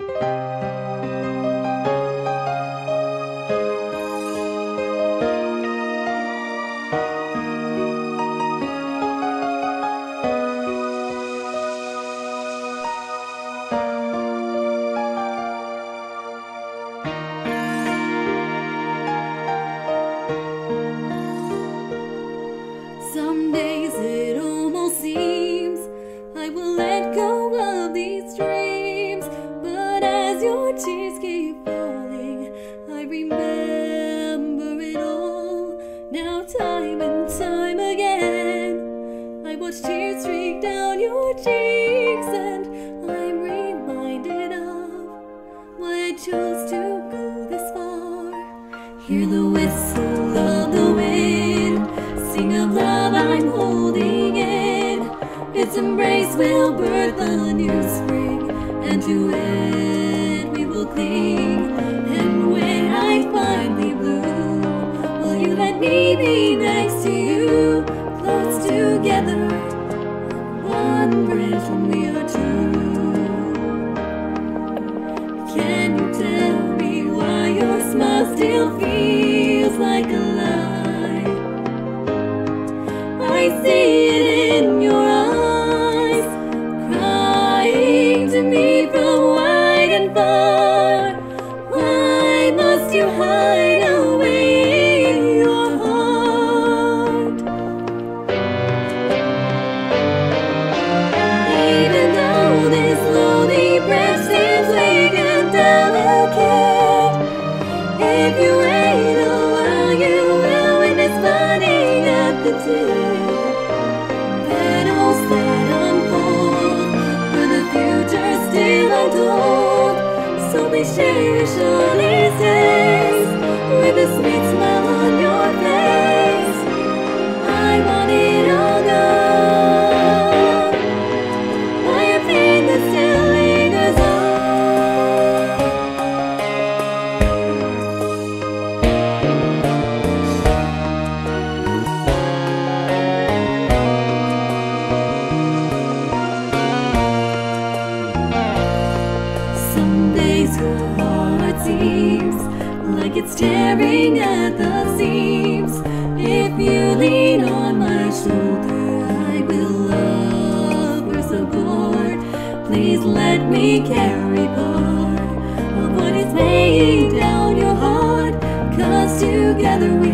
Some days it almost seems I will let go of these dreams, but as your tears keep falling, I remember it all. Now time and time again, I watch tears streak down your cheeks, and I'm reminded of why I chose to go this far. Hear the whistle of the wind, sing of love I'm holding in. Its embrace will birth a new spring, and to it we will cling. And when I finally bloom, will you let me be next to you, close together, one branch when we are two? Can you tell me why your smile still feels like a lie? I see it in your eyes, crying to me from wide and far. Why must you hide away your heart? Even though this lonely breath seems weak and delicate, if you wait a while you will witness burning at the tip. Petals that unfold, for the future still untold. So please cherish all these days with a sweet smile on your face. I want it all gone, while your pain that still lingers Some days your heart seems like it's tearing at the seams. If you lean on my shoulder, I will love for support. Please let me carry part of what is weighing down your heart, 'cause together we